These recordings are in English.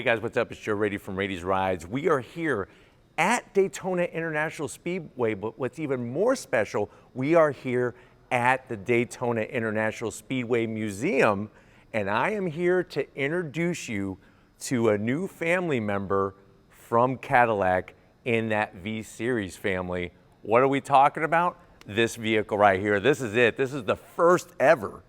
Hey guys, what's up? It's Joe Rady from Rady's Rides. We are here at Daytona International Speedway, but what's even more special, we are here at the Daytona International Speedway Museum, and I am here to introduce you to a new family member from Cadillac in that V-Series family. What are we talking about? This vehicle right here. This is it. This is the first ever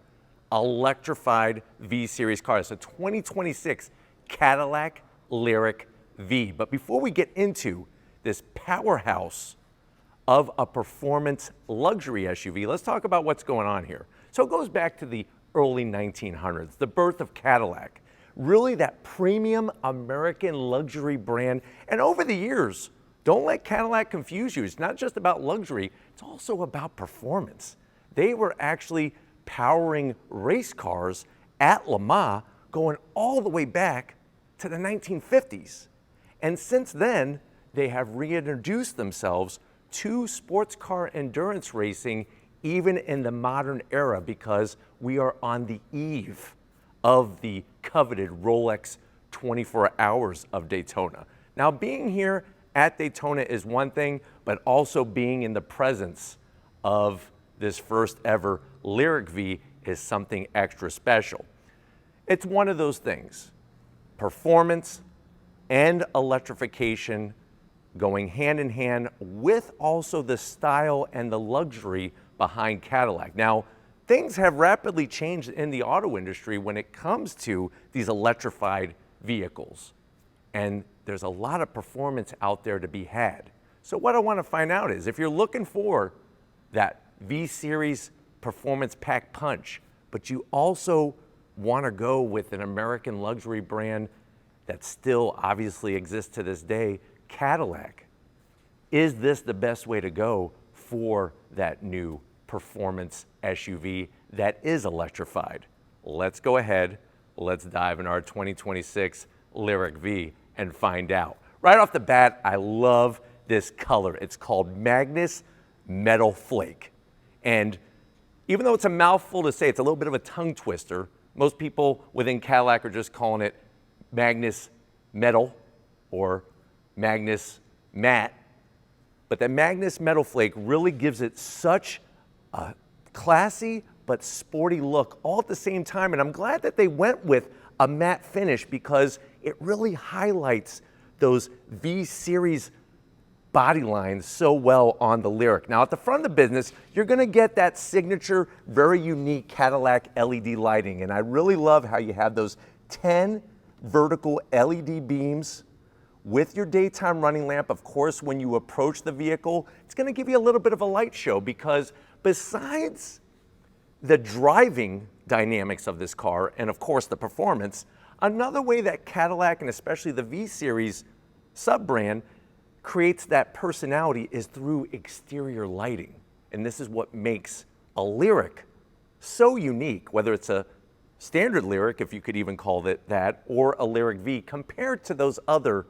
electrified V-Series car. It's a 2026 Cadillac Lyriq-V. But before we get into this powerhouse of a performance luxury SUV, let's talk about what's going on here. So it goes back to the early 1900s, the birth of Cadillac. Really that premium American luxury brand. And over the years, don't let Cadillac confuse you. It's not just about luxury, it's also about performance. They were actually powering race cars at Le Mans going all the way back to the 1950s. And since then, they have reintroduced themselves to sports car endurance racing, even in the modern era, because we are on the eve of the coveted Rolex 24 Hours of Daytona. Now, being here at Daytona is one thing, but also being in the presence of this first ever Lyriq-V is something extra special. It's one of those things, performance and electrification going hand in hand with also the style and the luxury behind Cadillac. Now, things have rapidly changed in the auto industry when it comes to these electrified vehicles. And there's a lot of performance out there to be had. So what I want to find out is, if you're looking for that V-Series performance pack punch, but you also want to go with an American luxury brand that still obviously exists to this day, Cadillac, is this the best way to go for that new performance SUV that is electrified? Let's go ahead, let's dive in our 2026 Lyriq-V and find out. Right off the bat, I love this color. It's called Magnus Metal Flake. And even though it's a mouthful to say, it's a little bit of a tongue twister. Most people within Cadillac are just calling it Magnus Metal or Magnus Matte. But the Magnus Metal Flake really gives it such a classy but sporty look all at the same time. And I'm glad that they went with a matte finish because it really highlights those V-Series body lines so well on the Lyriq. Now at the front of the business, you're gonna get that signature, very unique Cadillac LED lighting. And I really love how you have those 10 vertical LED beams with your daytime running lamp. Of course, when you approach the vehicle, it's gonna give you a little bit of a light show, because besides the driving dynamics of this car and of course the performance, another way that Cadillac and especially the V-Series sub-brand creates that personality is through exterior lighting. And this is what makes a Lyriq so unique, whether it's a standard Lyriq, if you could even call it that, or a Lyriq-V, compared to those other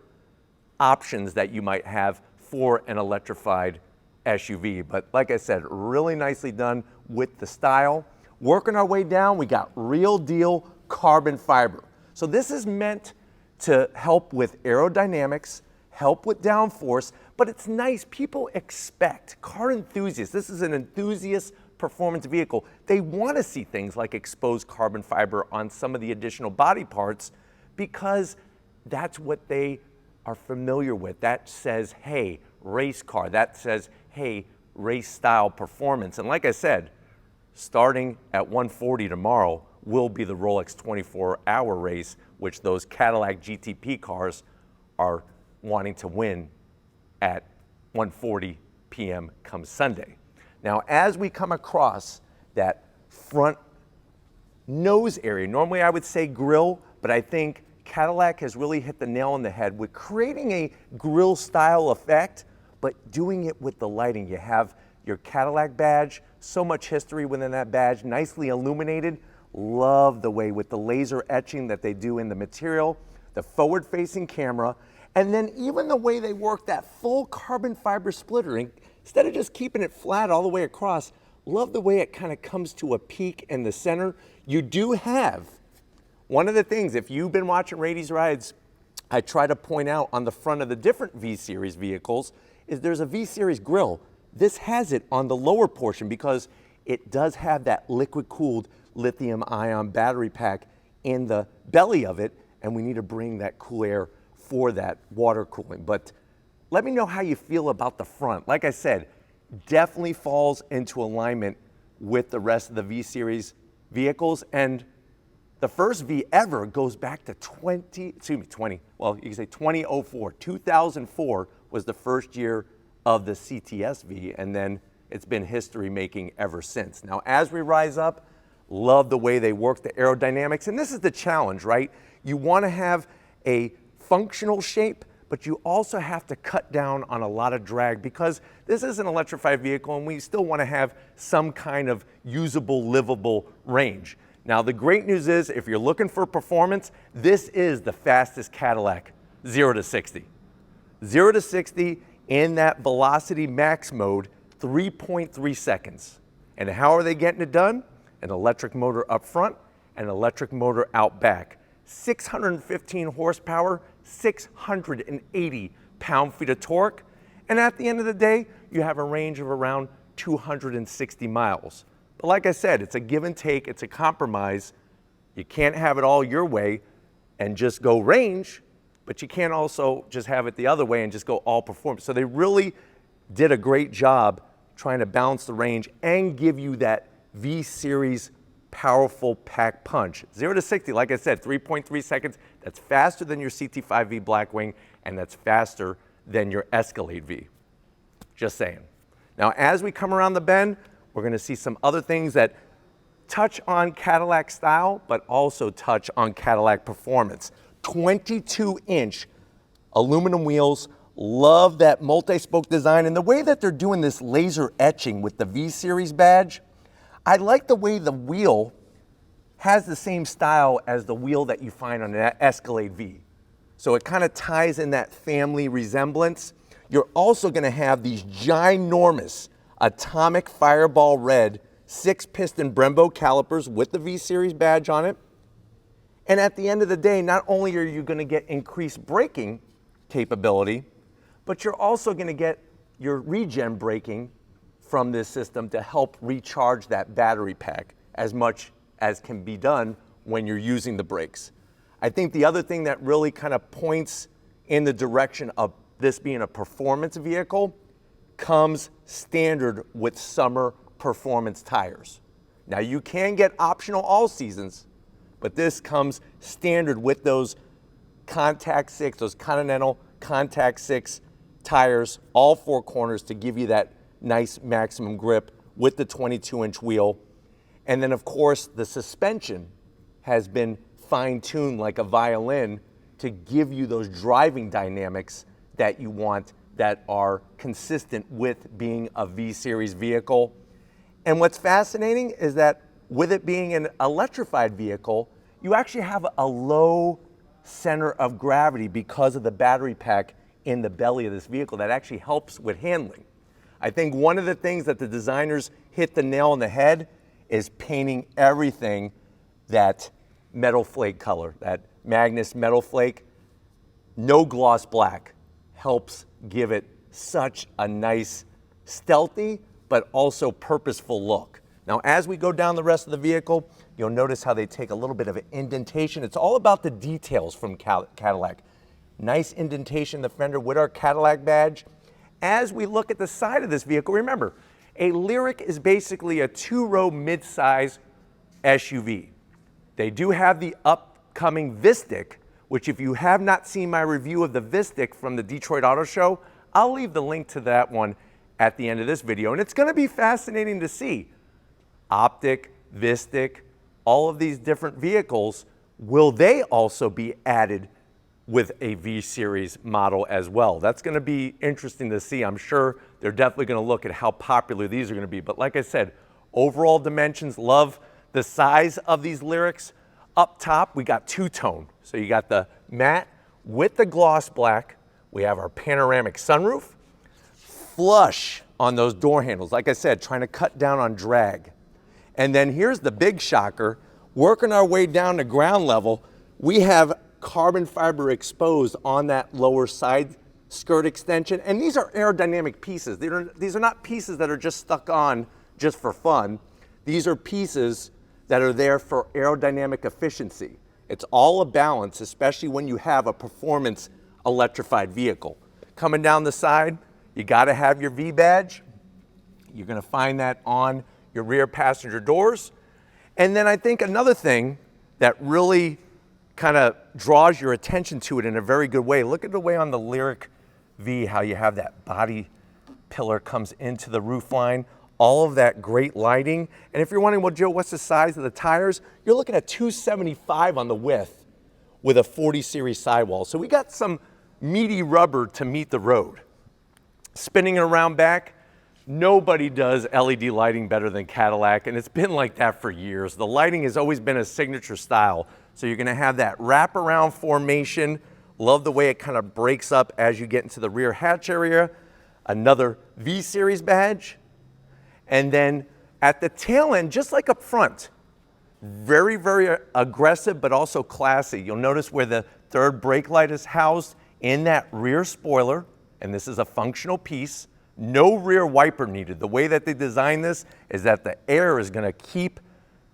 options that you might have for an electrified SUV. But like I said, really nicely done with the style. Working our way down, we got real deal carbon fiber. So this is meant to help with aerodynamics, help with downforce, but it's nice. People expect, car enthusiasts, this is an enthusiast performance vehicle. They want to see things like exposed carbon fiber on some of the additional body parts because that's what they are familiar with. That says, hey, race car. That says, hey, race style performance. And like I said, starting at 1:40 tomorrow will be the Rolex 24-hour race, which those Cadillac GTP cars are wanting to win at 1:40 p.m. come Sunday. Now, as we come across that front nose area, normally I would say grille, but I think Cadillac has really hit the nail on the head with creating a grille style effect, but doing it with the lighting. You have your Cadillac badge, so much history within that badge, nicely illuminated. Love the way with the laser etching that they do in the material, the forward-facing camera, and then even the way they work that full carbon fiber splitter. Instead of just keeping it flat all the way across, love the way it kind of comes to a peak in the center. You do have one of the things, if you've been watching Rady's Rides I try to point out on the front of the different V-Series vehicles is there's a V-Series grille. This has it on the lower portion because it does have that liquid-cooled lithium-ion battery pack in the belly of it, and we need to bring that cool air for that water cooling. But let me know how you feel about the front. Like I said, definitely falls into alignment with the rest of the V-Series vehicles, and the first V ever goes back to 2004. 2004 was the first year of the CTS-V, and then it's been history making ever since. Now, as we rise up, love the way they work the aerodynamics, and this is the challenge, right? You want to have a functional shape, but you also have to cut down on a lot of drag because this is an electrified vehicle and we still want to have some kind of usable, livable range. Now, the great news is if you're looking for performance, this is the fastest Cadillac 0 to 60. 0 to 60 in that velocity max mode, 3.3 seconds. And how are they getting it done? An electric motor up front and an electric motor out back. 615 horsepower, 680 pound-feet of torque, and at the end of the day, you have a range of around 260 miles. But like I said, it's a give and take, it's a compromise. You can't have it all your way and just go range, but you can't also just have it the other way and just go all performance. So they really did a great job trying to balance the range and give you that V-Series powerful pack punch. 0 to 60, like I said, 3.3 seconds. That's faster than your CT5V Blackwing, and that's faster than your Escalade V. Just saying. Now, as we come around the bend, we're going to see some other things that touch on Cadillac style, but also touch on Cadillac performance. 22-inch aluminum wheels. Love that multi-spoke design, and the way that they're doing this laser etching with the V-Series badge. I like the way the wheel has the same style as the wheel that you find on an Escalade V. So it kind of ties in that family resemblance. You're also going to have these ginormous atomic fireball red 6-piston Brembo calipers with the V-Series badge on it. And at the end of the day, not only are you going to get increased braking capability, but you're also going to get your regen braking from this system to help recharge that battery pack as much as can be done when you're using the brakes. I think the other thing that really kind of points in the direction of this being a performance vehicle comes standard with summer performance tires. Now, you can get optional all seasons, but this comes standard with those Contact 6, those Continental Contact 6 tires, all four corners to give you that nice maximum grip with the 22-inch wheel. And then, of course, the suspension has been fine-tuned like a violin to give you those driving dynamics that you want that are consistent with being a V-Series vehicle. And what's fascinating is that with it being an electrified vehicle, you actually have a low center of gravity because of the battery pack in the belly of this vehicle that actually helps with handling. I think one of the things that the designers hit the nail on the head is painting everything that metal flake color, that Magnus metal flake. No gloss black helps give it such a nice, stealthy, but also purposeful look. Now, as we go down the rest of the vehicle, you'll notice how they take a little bit of an indentation. It's all about the details from Cadillac. Nice indentation in the fender with our Cadillac badge. As we look at the side of this vehicle, remember, a Lyriq is basically a two-row mid-size SUV. They do have the upcoming Vistic, which if you have not seen my review of the Vistic from the Detroit Auto Show, I'll leave the link to that one at the end of this video. And it's going to be fascinating to see. Optic, Vistic, all of these different vehicles, will they also be added with a V-Series model as well? That's going to be interesting to see. I'm sure they're definitely going to look at how popular these are going to be. But like I said, overall dimensions, love the size of these Lyriqs. Up top, we got two-tone. So you got the matte with the gloss black. We have our panoramic sunroof. Flush on those door handles. Like I said, trying to cut down on drag. And then here's the big shocker. Working our way down to ground level, we have carbon fiber exposed on that lower side skirt extension. And these are aerodynamic pieces. These are not pieces that are just stuck on just for fun. These are pieces that are there for aerodynamic efficiency. It's all a balance, especially when you have a performance electrified vehicle. Coming down the side, you gotta have your V badge. You're gonna find that on your rear passenger doors. And then I think another thing that really kind of draws your attention to it in a very good way, look at the way on the Lyriq-V, how you have that body pillar comes into the roof line, all of that great lighting. And if you're wondering, well, Joe, what's the size of the tires? You're looking at 275 on the width with a 40 series sidewall. So we got some meaty rubber to meet the road. Spinning it around back, nobody does LED lighting better than Cadillac, and it's been like that for years. The lighting has always been a signature style. So you're gonna have that wraparound formation. Love the way it kind of breaks up as you get into the rear hatch area. Another V series badge. And then at the tail end, just like up front, very, very aggressive, but also classy. You'll notice where the third brake light is housed in that rear spoiler, and this is a functional piece. No rear wiper needed. The way that they designed this is that the air is gonna keep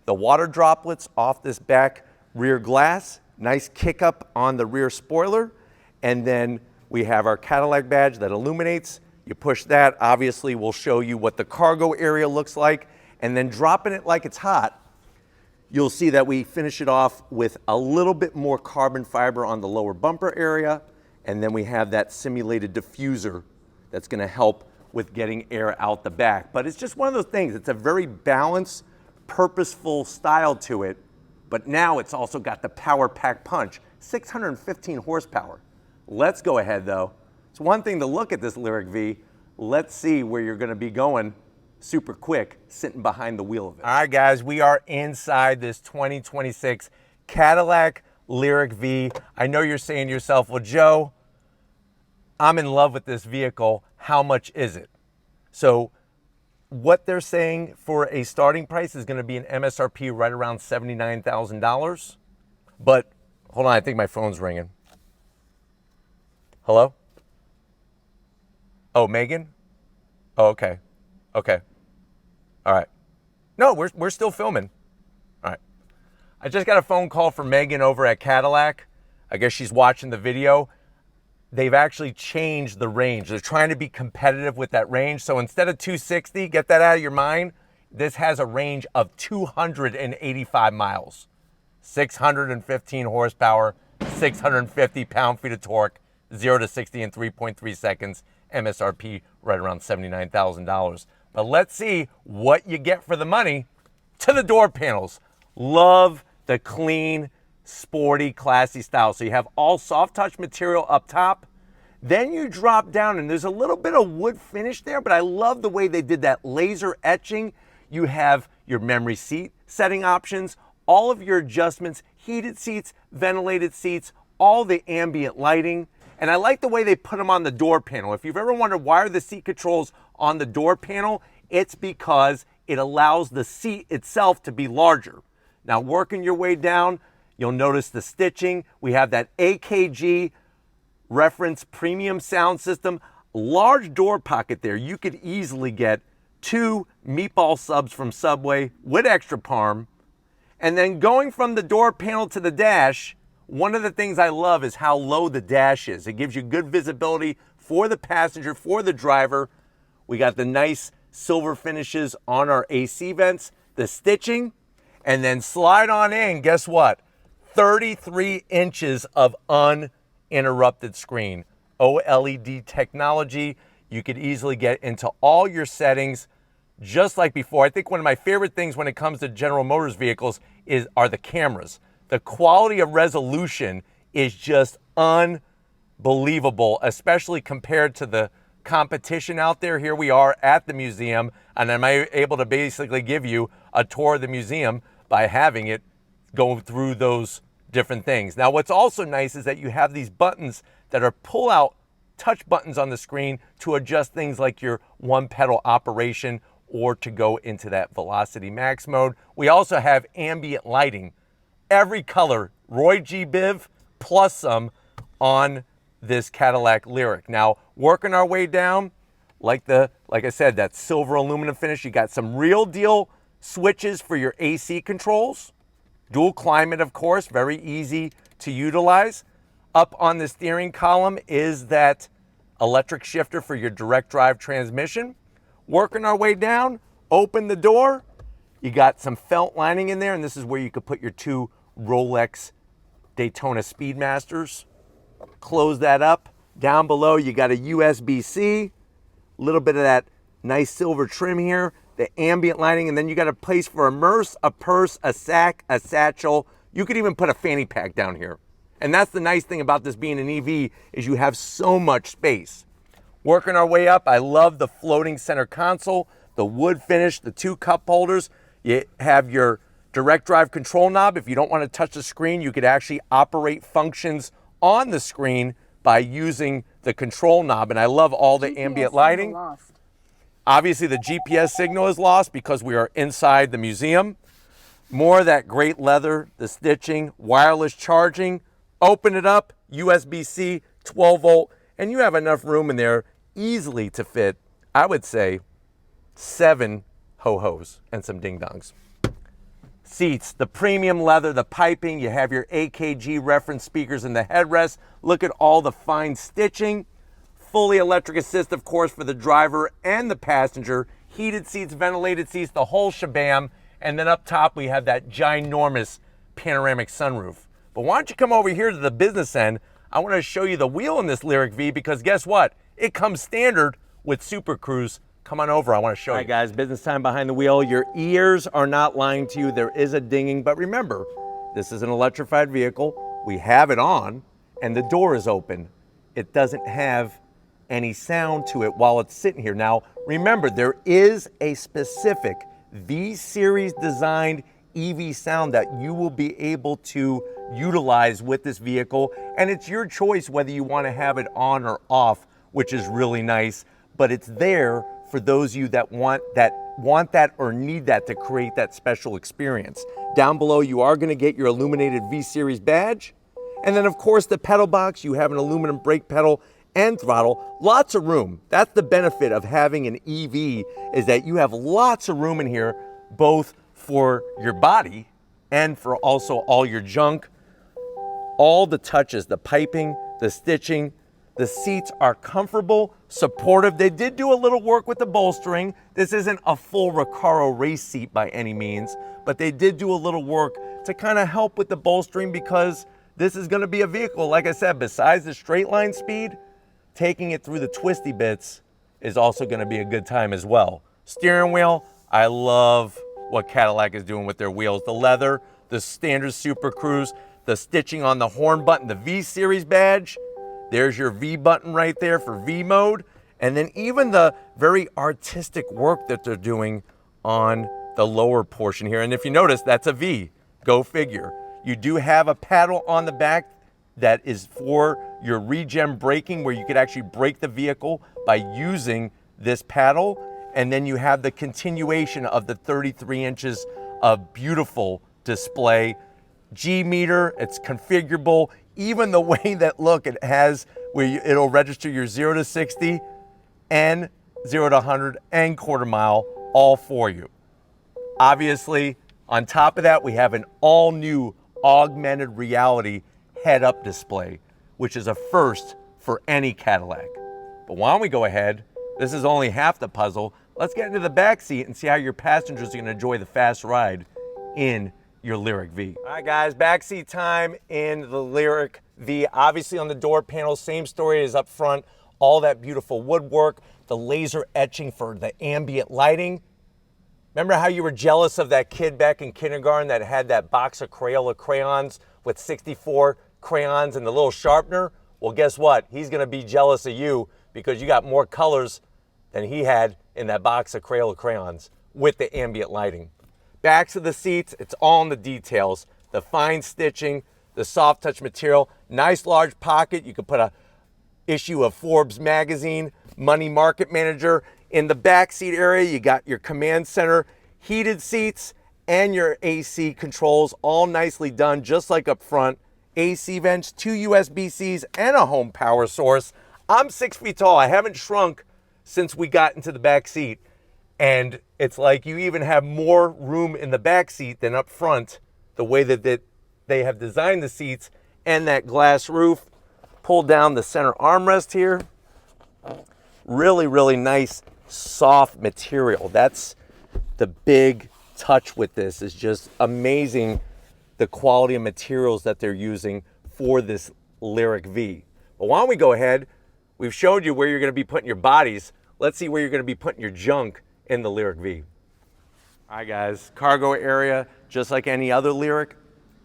the water droplets off this back rear glass. Nice kick up on the rear spoiler. And then we have our Cadillac badge that illuminates. You push that, obviously we'll show you what the cargo area looks like. And then dropping it like it's hot, you'll see that we finish it off with a little bit more carbon fiber on the lower bumper area. And then we have that simulated diffuser that's gonna help with getting air out the back. But it's just one of those things. It's a very balanced, purposeful style to it. But now it's also got the power pack punch, 615 horsepower. Let's go ahead though. It's one thing to look at this Lyriq-V. Let's see where you're gonna be going super quick sitting behind the wheel of it. All right guys, we are inside this 2026 Cadillac Lyriq-V. I know you're saying to yourself, well, Joe, I'm in love with this vehicle. How much is it? So what they're saying for a starting price is gonna be an MSRP right around $79,000. But hold on, I think my phone's ringing. Hello? Oh, Megan? Oh, okay. Okay. All right. No, we're still filming. All right. I just got a phone call from Megan over at Cadillac. I guess she's watching the video. They've actually changed the range. They're trying to be competitive with that range. So instead of 260, get that out of your mind, this has a range of 285 miles, 615 horsepower, 650 pound-feet of torque, 0 to 60 in 3.3 seconds, MSRP right around $79,000. But let's see what you get for the money. To the door panels. Love the clean, sporty, classy style. So you have all soft touch material up top. Then you drop down and there's a little bit of wood finish there, but I love the way they did that laser etching. You have your memory seat setting options, all of your adjustments, heated seats, ventilated seats, all the ambient lighting. And I like the way they put them on the door panel. If you've ever wondered why are the seat controls on the door panel, it's because it allows the seat itself to be larger. Now working your way down, you'll notice the stitching. We have that AKG reference premium sound system, large door pocket there. You could easily get 2 meatball subs from Subway with extra parm. And then going from the door panel to the dash, one of the things I love is how low the dash is. It gives you good visibility for the passenger, for the driver. We got the nice silver finishes on our AC vents, the stitching, and then slide on in, guess what? 33 inches of uninterrupted screen. OLED technology. You could easily get into all your settings just like before. I think one of my favorite things when it comes to General Motors vehicles are the cameras. The quality of resolution is just unbelievable, especially compared to the competition out there. Here we are at the museum, and I'm able to basically give you a tour of the museum by having it go through those different things. Now, what's also nice is that you have these buttons that are pull-out touch buttons on the screen to adjust things like your one pedal operation or to go into that velocity max mode. We also have ambient lighting, every color. Roy G. Biv, plus some on this Cadillac Lyriq. Now, working our way down, like I said, that silver aluminum finish, you got some real deal switches for your AC controls. Dual climate, of course, very easy to utilize. Up on the steering column is that electric shifter for your direct drive transmission. Working our way down, open the door. You got some felt lining in there, and this is where you could put your 2 Rolex Daytona Speedmasters. Close that up. Down below, you got a USB-C, a little bit of that nice silver trim here, the ambient lighting, and then you got a place for a purse, a sack, a satchel. You could even put a fanny pack down here. And that's the nice thing about this being an EV, is you have so much space. Working our way up, I love the floating center console, the wood finish, the 2 cup holders. You have your direct drive control knob. If you don't want to touch the screen, you could actually operate functions on the screen by using the control knob. And I love all the ambient lighting. Obviously, the GPS signal is lost because we are inside the museum. More of that great leather, the stitching, wireless charging. Open it up, USB-C, 12 volt, and you have enough room in there easily to fit, I would say, 7 ho-hos and some ding-dongs. Seats, the premium leather, the piping, you have your AKG reference speakers in the headrest. Look at all the fine stitching. Fully electric assist, of course, for the driver and the passenger. Heated seats, ventilated seats, the whole shabam. And then up top, we have that ginormous panoramic sunroof. But why don't you come over here to the business end? I want to show you the wheel in this Lyriq-V, because guess what? It comes standard with Super Cruise. Come on over, I want to show you. All right, guys, business time behind the wheel. Your ears are not lying to you. There is a dinging, but remember, this is an electrified vehicle. We have it on, and the door is open. It doesn't have any sound to it while it's sitting here. Now, remember, there is a specific V-Series designed EV sound that you will be able to utilize with this vehicle, and it's your choice whether you want to have it on or off, which is really nice, but it's there for those of you that want that or need that to create that special experience. Down below, you are going to get your illuminated V-Series badge, and then of course the pedal box, you have an aluminum brake pedal and throttle, lots of room. That's the benefit of having an EV, is that you have lots of room in here, both for your body and for also all your junk. All the touches, the piping, the stitching, the seats are comfortable, supportive. They did do a little work with the bolstering. This isn't a full Recaro race seat by any means, but they did do a little work to kind of help with the bolstering, because this is going to be a vehicle, like I said, besides the straight line speed, taking it through the twisty bits is also going to be a good time as well. Steering wheel, I love what Cadillac is doing with their wheels. The leather, the standard Super Cruise, the stitching on the horn button, the V-Series badge. There's your V button right there for V mode. And then even the very artistic work that they're doing on the lower portion here. And if you notice, that's a V, go figure. You do have a paddle on the back that is for your regen braking, where you could actually brake the vehicle by using this paddle. And then you have the continuation of the 33 inches of beautiful display. G meter, it's configurable. Even the way that, look, it has where it'll register your 0 to 60 and 0 to 100 and quarter mile, all for you. Obviously, on top of that, we have an all new augmented reality head-up display, which is a first for any Cadillac. But why don't we go ahead? This is only half the puzzle. Let's get into the back seat and see how your passengers are going to enjoy the fast ride in your Lyriq-V. All right, guys, backseat time in the Lyriq-V. Obviously on the door panel, same story as up front. All that beautiful woodwork, the laser etching for the ambient lighting. Remember how you were jealous of that kid back in kindergarten that had that box of Crayola crayons with 64 crayons and the little sharpener? Well, guess what? He's gonna be jealous of you because you got more colors than he had in that box of Crayola crayons with the ambient lighting. Backs of the seats, it's all in the details. The fine stitching, the soft touch material, nice large pocket. You could put a issue of Forbes magazine, money market manager. In the back seat area, you got your command center, heated seats, and your AC controls, all nicely done, just like up front. AC vents, 2 USB-Cs, and a home power source. I'm 6 feet tall. I haven't shrunk since we got into the back seat. And it's like you even have more room in the back seat than up front, the way that they have designed the seats, and that glass roof. Pull down the center armrest here. Really, really nice, soft material. That's the big touch with this, is just amazing, the quality of materials that they're using for this Lyriq-V. But why don't we go ahead? We've showed you where you're going to be putting your bodies. Let's see where you're going to be putting your junk in the Lyriq-V. All right, guys, cargo area, just like any other Lyriq,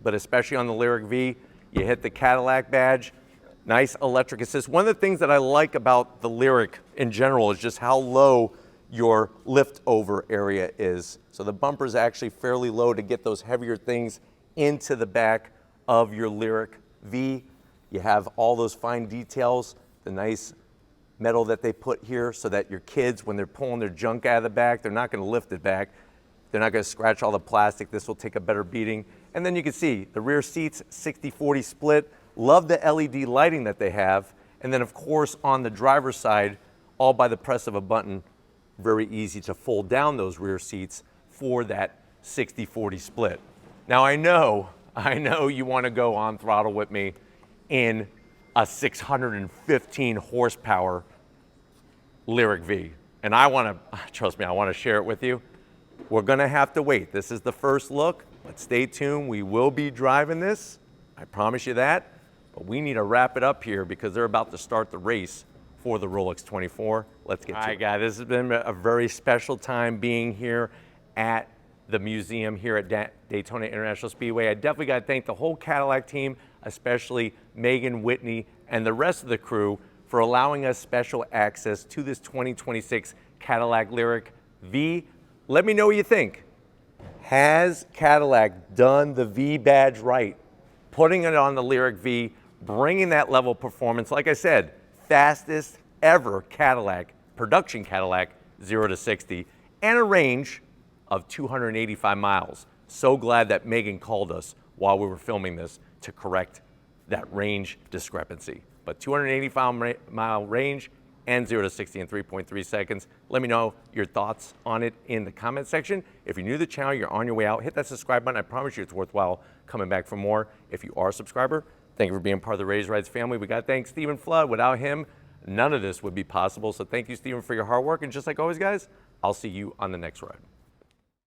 but especially on the Lyriq-V, you hit the Cadillac badge. Nice electric assist. One of the things that I like about the Lyriq in general is just how low your lift over area is. So the bumper is actually fairly low to get those heavier things into the back of your Lyriq-V. You have all those fine details, the nice metal that they put here so that your kids, when they're pulling their junk out of the back, they're not going to lift it back. They're not going to scratch all the plastic. This will take a better beating. And then you can see the rear seats, 60-40 split. Love the LED lighting that they have. And then of course on the driver's side, all by the press of a button, very easy to fold down those rear seats for that 60-40 split. Now I know you want to go on throttle with me in a 615 horsepower Lyriq-V. And I want to, trust me, I want to share it with you. We're going to have to wait. This is the first look, but stay tuned. We will be driving this. I promise you that. But we need to wrap it up here because they're about to start the race for the Rolex 24. Let's get to it. All right, guys, this has been a very special time being here at the museum here at Daytona International Speedway. I definitely got to thank the whole Cadillac team, especially Megan, Whitney, and the rest of the crew for allowing us special access to this 2026 Cadillac Lyriq-V. Let me know what you think. Has Cadillac done the V badge right? Putting it on the Lyriq-V, bringing that level of performance. Like I said, fastest ever Cadillac, production Cadillac, 0 to 60, and a range of 285 miles. So glad that Megan called us while we were filming this to correct that range discrepancy. But 285-mile range and 0 to 60 in 3.3 seconds. Let me know your thoughts on it in the comment section. If you're new to the channel, you're on your way out, hit that subscribe button. I promise you it's worthwhile coming back for more. If you are a subscriber, thank you for being part of the Raised Rides family. We got to thank Stephen Flood. Without him, none of this would be possible. So thank you, Stephen, for your hard work. And just like always, guys, I'll see you on the next ride.